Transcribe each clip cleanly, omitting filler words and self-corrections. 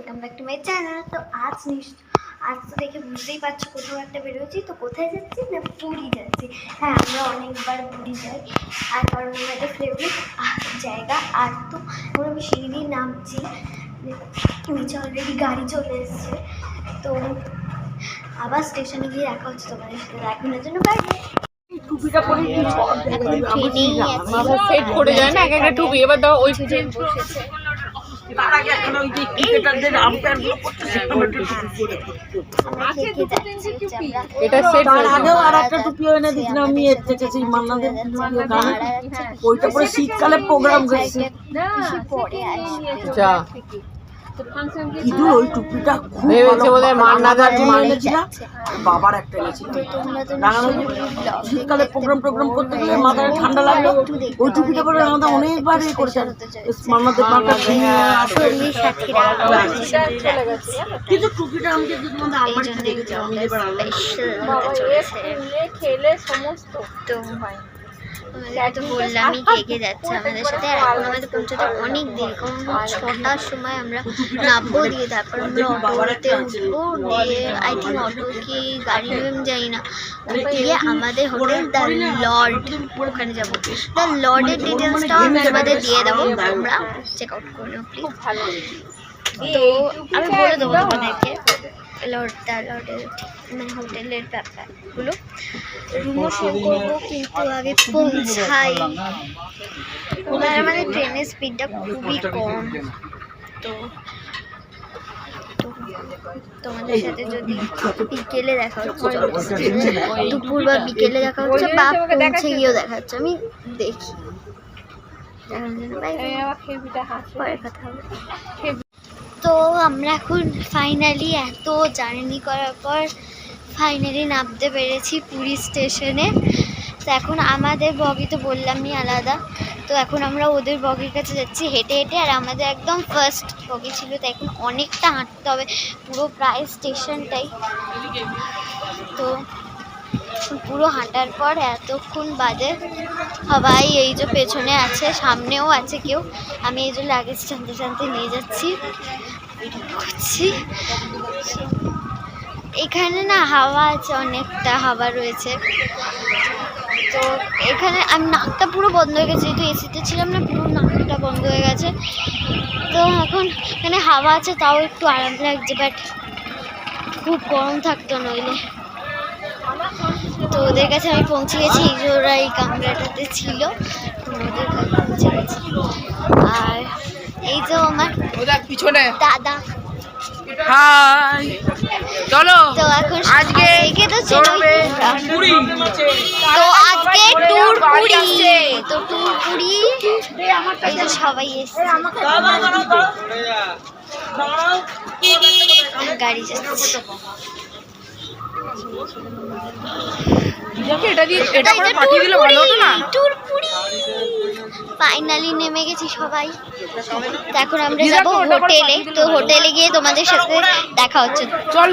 Welcome back to my channel. তো আজ তো দেখে বুঝতেই পারছো কোথাও একটা বেরোচ্ছি। তো কোথায় যাচ্ছি না, পুরী যাচ্ছি। হ্যাঁ, আমরা অনেকবার পুরী যাই, আর কারণ আমাদের ফেভারিট জায়গা। আর তো এখন আমি সিঁড়ি দিয়ে নামছি, নিচে অলরেডি গাড়ি চলে এসছে। তো আবার স্টেশনে গিয়ে দেখা হচ্ছে তোমাদের সাথে। এখনের জন্য বাই। টুপিটা পরে ট্রেনেই আছি, সেট করে যায় না এক একটা টুপি। এবার দাও ওই ট্রেন বসেছে। তার আগে এখন ওই যে ক্রিকেটারদের আম্পায়ার গুলো করছে এটা সেট। তার আগেও আর একটা টুপি এনে দিয়েছিলাম আমি এর থেকে, সেই মান্নাদের গান, ওইটা পরে শীতকালে প্রোগ্রাম করছে। আচ্ছা কিন্তু ওই টুপিটা খুব ভালো বলে মান্নাদার এনেছিলাম, বাবার একটা এনেছিলাম। শীতকালে প্রোগ্রাম করতে গেলে মাথায় ঠান্ডা লাগলো, ওই টুপিটা পরে আমাদের অনেকবার ইয়ে করেছে মান্নাদের মাথা কিন্তু টুপিটা আমাকে খেলে সমস্ত তো হয়। তো বললামই কে যাচ্ছে আমাদের সাথে। আর এখন আমাদের পৌঁছতে অনেক দেরি, কারণ 6টার সময় আমরা নামবো, দিয়ে তারপর আমরা অটোতে উঠবো, দিয়ে আই থিঙ্ক অটো কি গাড়ি নেবে আমি জানি না, দিয়ে আমাদের হোটেল দ্য লর্ড ওখানে যাবো। দ্য লর্ডের ডিটেলসটাও আমি আমাদের দিয়ে দেবো, আমরা চেক আউট করে নেবো প্লিজ। তো আমি বলে দেবো তোমাদেরকে লর্ডের মানে হোটেলের ব্যাপারগুলো। রুমও শুরু করবো, কিন্তু আগে পৌঁছাই। আমাদের ট্রেনের স্পিডটা খুবই কম। তো তোমাদের সাথে যদি বিকেলে দেখা হচ্ছে, দুপুর বা বিকেলে দেখা হচ্ছে, বা পৌঁছে গিয়েও দেখা হচ্ছে, আমি দেখি। পরে কথা হবে। তো আমরা এখন ফাইনালি এত জার্নি করার পর ফাইনালি নামতে পেরেছি পুরী স্টেশনে। তো এখন আমাদের বগি তো বললামই আলাদা, তো এখন আমরা ওদের বগির কাছে যাচ্ছি হেঁটে হেঁটে। আর আমাদের একদম ফার্স্ট বগি ছিল, তো এখন অনেকটা হাঁটতে হবে, পুরো প্রায় স্টেশনটাই। তো পুরো হাঁটার পর এতক্ষণ বাজে, সবাই এই যে পেছনে আছে, সামনেও আছে কেউ। আমি এই যে লাগেজ টানতে নিয়ে যাচ্ছি করছি। এখানে না হাওয়া আছে, অনেকটা হাওয়া রয়েছে। তো এখানে আমি নাকটা পুরো বন্ধ হয়ে গেছে, যেহেতু এসিতে ছিলাম না, পুরো নাকটা বন্ধ হয়ে গেছে। তো এখন এখানে হাওয়া আছে, তাও একটু আরাম লাগছে, বাট খুব গরম থাকতো নইলে। তো ওদের কাছে আমি পৌঁছে গেছি, ওরা এই কামরাটাতে ছিল, ওদের কাছে পৌঁছে গেছি। আর এই যে আমার পিছনে দাদা, হাই চলো। তো এখন আজকে তো ছিল পুরী, তো আজকে ট্যুর পুরী, তো ট্যুর পুরী এই যে সবাই এসছে, গাড়ি যাচ্ছে। এটা করে পাঠিয়ে দিলে ভালো হতো না? ট্যুর পুরী ফাইনালি নেমে গেছি সবাই। তো এখন আমরা যাবো হোটেলে, তো হোটেলে গিয়ে তোমাদের সাথে দেখা হচ্ছে, চল।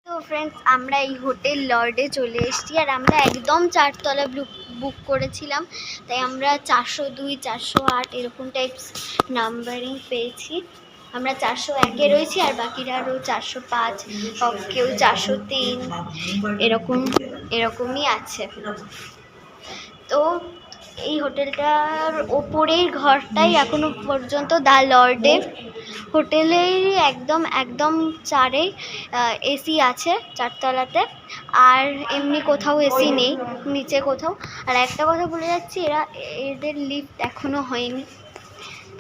তো ফ্রেন্ডস, আমরা এই হোটেল লর্ডে চলে এসেছি, আর আমরা একদম 4তলা বুক করেছিলাম, তাই আমরা 402, 408 এরকম টাইপস নাম্বারিং পেয়েছি। আমরা 401-এ রয়েছি, আর বাকিরা আরও 405, কেউ 403, এরকমই আছে। তো এই হোটেলটার ওপরের ঘরটাই এখনো পর্যন্ত দ্য লর্ডে। হোটেলের একদম 4-এ এসি আছে 4তলাতে, আর এমনি কোথাও এসি নেই নিচে কোথাও। আর একটা কথা বলে যাচ্ছি, এদের লিফট এখনও হয়নি,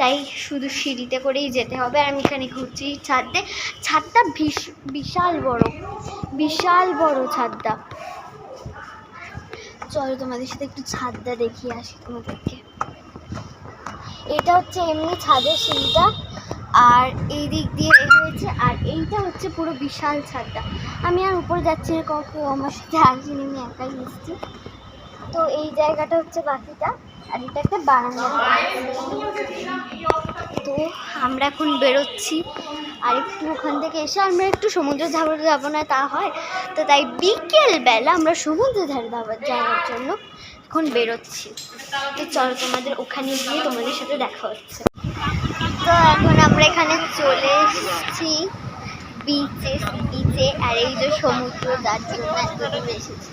তাই শুধু সিঁড়িতে করেই যেতে হবে। আর আমি এখানে ঘুরছি ছাদটা বিশাল বড় ছাদটা। চলো তোমাদের সাথে একটু ছাদটা দেখিয়ে আসি তোমাদেরকে। এটা হচ্ছে এমনি ছাদের সিঁড়িটা, আর এই দিক দিয়ে হয়েছে, আর এইটা হচ্ছে পুরো বিশাল ছাদটা। আমি আর উপরে যাচ্ছি না, কেউ আমার সাথে আসিনি, আমি একাই এসেছি। তো এই জায়গাটা হচ্ছে বাকিটা, আর এটা একটা বারান্দা। তো আমরা এখন বেরোচ্ছি, আর একটু ওখান থেকে এসে আমরা একটু সমুদ্রের ধারে যাবো না তা হয়, তো তাই বিকেলবেলা আমরা সমুদ্রের ধারে যাওয়ার জন্য এখন বেরোচ্ছি। তো চলো তোমাদের ওখানে গিয়ে তোমাদের সাথে দেখা হচ্ছে। তো এখন আমরা এখানে চলে এসেছি বিচে, আর এই যে সমুদ্র, যার জন্য এত দূর এসেছি।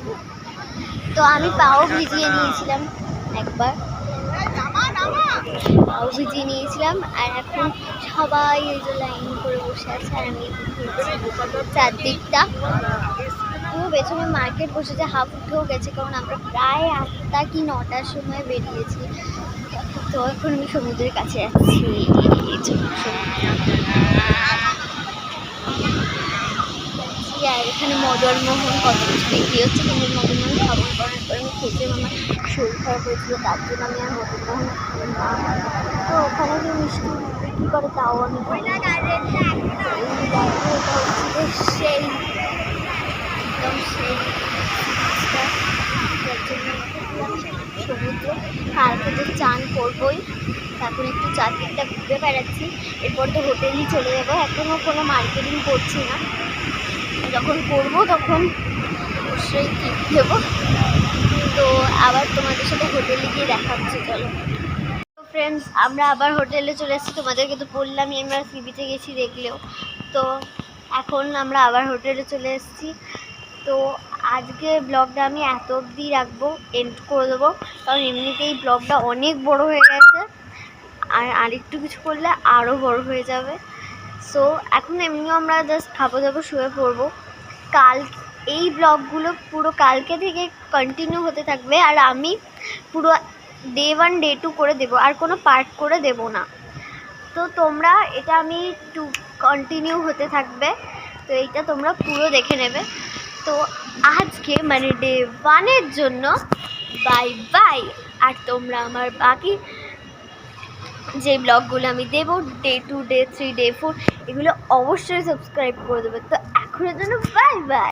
তো আমি পাও ভিজিয়ে নিয়েছিলাম একবার, পাও ভিজিয়ে নিয়েছিলাম, আর এখন সবাই এই যে লাইন করে বসে আছে, আর আমি চারদিকটা পুরো পেছনে মার্কেট বসেছে, হাফ উঠেও গেছে, কারণ আমরা প্রায় 8টা কি 9টার সময় বেরিয়েছি। তো এখন আমি সমুদ্রের কাছে যাচ্ছি। আর এখানে মদনমোহন কত কিছু বিক্রি হচ্ছে, কিন্তু মদনমোহন খাবার করার পর আমি খেতে আমার শরীর খারাপ হয়েছিল, তার জন্য আমি আর মদনমোহন খাই না। তো ওখানে যে মিষ্টি বিক্রি করে তাও আমি সেই একদম সেই সমুদ্র। কালকে তো চান করবোই, এখন একটু চারদিকটা ঘুরে বেড়াচ্ছি, এরপর তো হোটেলই চলে যাবো। এখনও কোনো মার্কেটিং করছি না, যখন করবো তখন অবশ্যই টিপ দেবো। তো আবার তোমাদের সাথে হোটেলে গিয়ে দেখা হচ্ছে, চলো। তো ফ্রেন্ডস, আমরা আবার হোটেলে চলে এসেছি, তোমাদেরকে তো বললামই আমরা সি বিচে গেছি দেখলেও। তো এখন আমরা আবার হোটেলে চলে এসেছি। তো আজকে ব্লগটা আমি এত অবধি রাখবো, এন্ড করে দেবো, কারণ এমনিতেই ব্লগটা অনেক বড় হয়ে গেছে, আর আরেকটু কিছু করলে আরও বড় হয়ে যাবে। সো এখন এমনিও আমরা জাস্ট খাবো দাবো, শুয়ে পড়বো। কাল এই ব্লগগুলো পুরো কালকে থেকে কন্টিনিউ হতে থাকবে, আর আমি পুরো ডে 1 ডে 2 করে দেবো, আর কোনো পার্ট করে দেবো না। তো তোমরা এটা আমি কন্টিনিউ হতে থাকবে, তো এইটা তোমরা পুরো দেখে নেবে। তো আজকে মানে ডে 1-এর জন্য বাই বাই। আর তোমরা আমার বাকি যে ব্লগগুলো আমি দেবো ডে 2 ডে 3 ডে 4 এগুলো অবশ্যই সাবস্ক্রাইব করে দেবে। তো এখনের জন্য বাই বাই।